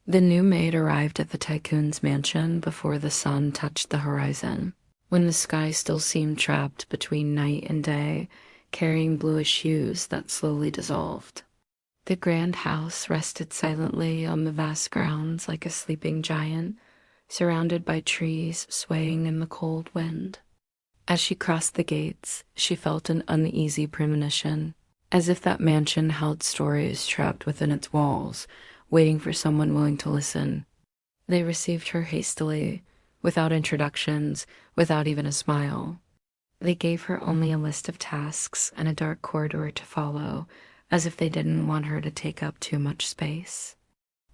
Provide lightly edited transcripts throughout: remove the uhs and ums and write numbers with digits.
The new maid arrived at the tycoon's mansion before the sun touched the horizon, when the sky still seemed trapped between night and day, carrying bluish hues that slowly dissolved. The grand house rested silently on the vast grounds like a sleeping giant, surrounded by trees swaying in the cold wind. As she crossed the gates, she felt an uneasy premonition, as if that mansion held stories trapped within its walls, waiting for someone willing to listen. They received her hastily, without introductions, without even a smile. They gave her only a list of tasks and a dark corridor to follow, as if they didn't want her to take up too much space.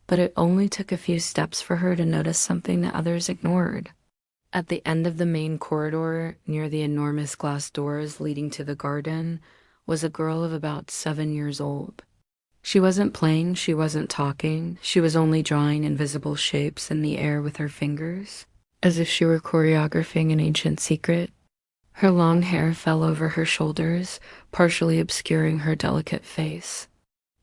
But it only took a few steps for her to notice something that others ignored. At the end of the main corridor, near the enormous glass doors leading to the garden, was a girl of about 7 years old. She wasn't playing, she wasn't talking, she was only drawing invisible shapes in the air with her fingers, as if she were choreographing an ancient secret. Her long hair fell over her shoulders, partially obscuring her delicate face.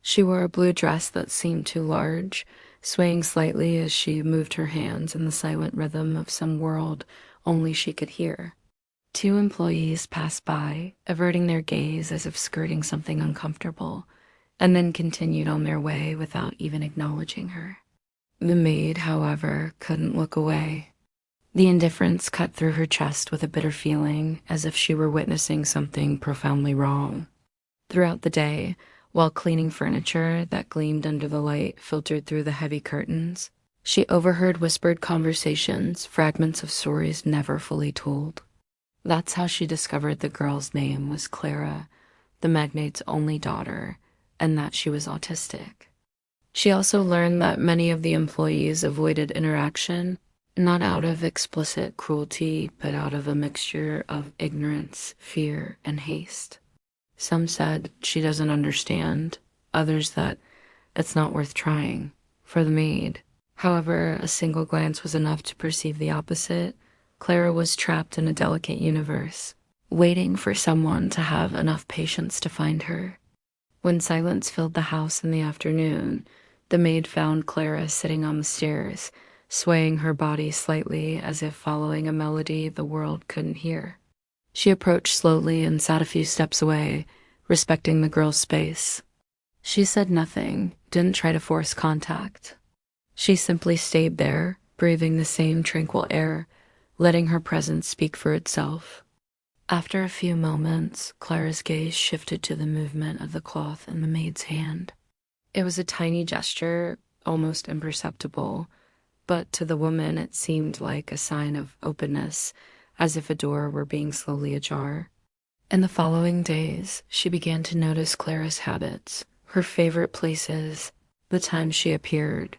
She wore a blue dress that seemed too large, swaying slightly as she moved her hands in the silent rhythm of some world only she could hear. Two employees passed by, averting their gaze as if skirting something uncomfortable, and then continued on their way without even acknowledging her. The maid, however, couldn't look away. The indifference cut through her chest with a bitter feeling, as if she were witnessing something profoundly wrong. Throughout the day, while cleaning furniture that gleamed under the light filtered through the heavy curtains, she overheard whispered conversations, fragments of stories never fully told. That's how she discovered the girl's name was Clara, the magnate's only daughter, and that she was autistic. She also learned that many of the employees avoided interaction, not out of explicit cruelty, but out of a mixture of ignorance, fear, and haste. Some said she doesn't understand, others that it's not worth trying. For the maid, however, a single glance was enough to perceive the opposite. Clara was trapped in a delicate universe, waiting for someone to have enough patience to find her. When silence filled the house in the afternoon, the maid found Clara sitting on the stairs, swaying her body slightly as if following a melody the world couldn't hear. She approached slowly and sat a few steps away, respecting the girl's space. She said nothing, didn't try to force contact. She simply stayed there, breathing the same tranquil air, letting her presence speak for itself. After a few moments, Clara's gaze shifted to the movement of the cloth in the maid's hand. It was a tiny gesture, almost imperceptible, but to the woman it seemed like a sign of openness, as if a door were being slowly ajar. In the following days, she began to notice Clara's habits, her favorite places, the times she appeared,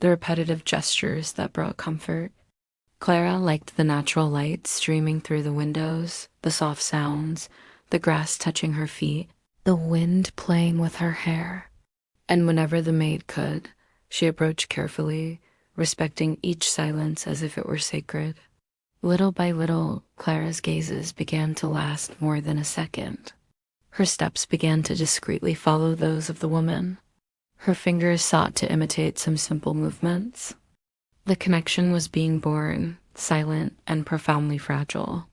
the repetitive gestures that brought comfort. Clara liked the natural light streaming through the windows, the soft sounds, the grass touching her feet, the wind playing with her hair. And whenever the maid could, she approached carefully, respecting each silence as if it were sacred. Little by little, Clara's gazes began to last more than a second. Her steps began to discreetly follow those of the woman. Her fingers sought to imitate some simple movements. The connection was being born, silent and profoundly fragile.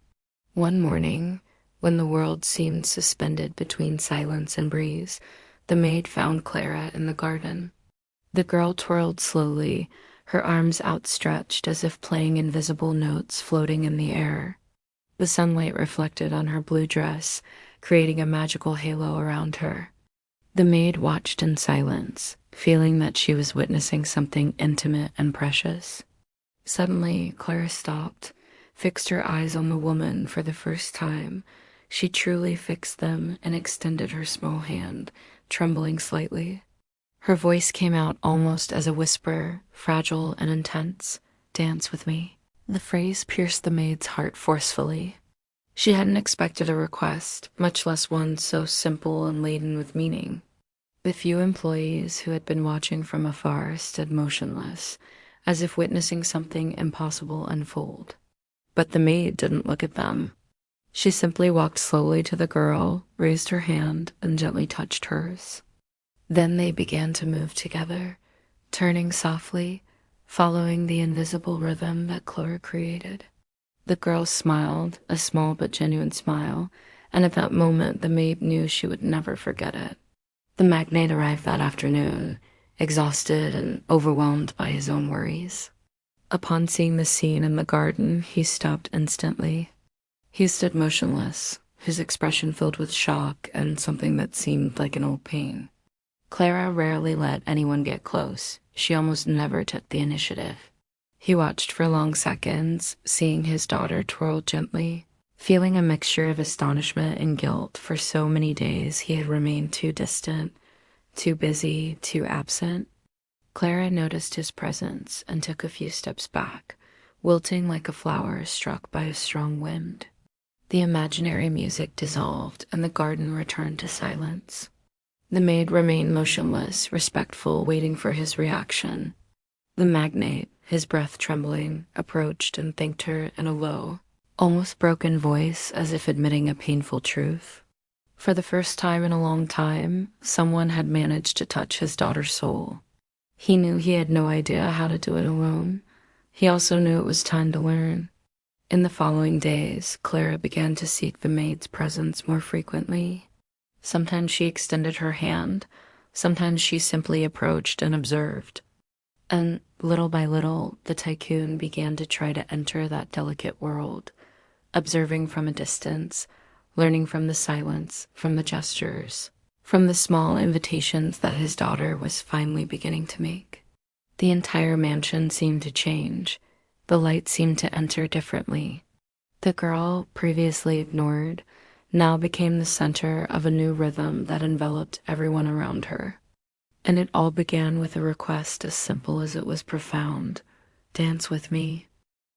One morning, when the world seemed suspended between silence and breeze, the maid found Clara in the garden. The girl twirled slowly, her arms outstretched as if playing invisible notes floating in the air. The sunlight reflected on her blue dress, creating a magical halo around her. The maid watched in silence, feeling that she was witnessing something intimate and precious. Suddenly, Clara stopped, fixed her eyes on the woman for the first time. She truly fixed them and extended her small hand, trembling slightly. Her voice came out almost as a whisper, fragile and intense. "Dance with me." The phrase pierced the maid's heart forcefully. She hadn't expected a request, much less one so simple and laden with meaning. The few employees who had been watching from afar stood motionless, as if witnessing something impossible unfold. But the maid didn't look at them. She simply walked slowly to the girl, raised her hand, and gently touched hers. Then they began to move together, turning softly, following the invisible rhythm that Clara created. The girl smiled, a small but genuine smile, and at that moment the maid knew she would never forget it. The magnate arrived that afternoon, exhausted and overwhelmed by his own worries. Upon seeing the scene in the garden, he stopped instantly. He stood motionless, his expression filled with shock and something that seemed like an old pain. Clara rarely let anyone get close. She almost never took the initiative. He watched for long seconds, seeing his daughter twirl gently, feeling a mixture of astonishment and guilt. For so many days he had remained too distant, too busy, too absent. Clara noticed his presence and took a few steps back, wilting like a flower struck by a strong wind. The imaginary music dissolved and the garden returned to silence. The maid remained motionless, respectful, waiting for his reaction. The magnate, his breath trembling, approached and thanked her in a low, almost broken voice, as if admitting a painful truth. For the first time in a long time, someone had managed to touch his daughter's soul. He knew he had no idea how to do it alone. He also knew it was time to learn. In the following days, Clara began to seek the maid's presence more frequently. Sometimes she extended her hand, sometimes she simply approached and observed. And little by little, the tycoon began to try to enter that delicate world, observing from a distance, learning from the silence, from the gestures, from the small invitations that his daughter was finally beginning to make. The entire mansion seemed to change. The light seemed to enter differently. The girl, previously ignored, now became the center of a new rhythm that enveloped everyone around her. And it all began with a request as simple as it was profound. Dance with me.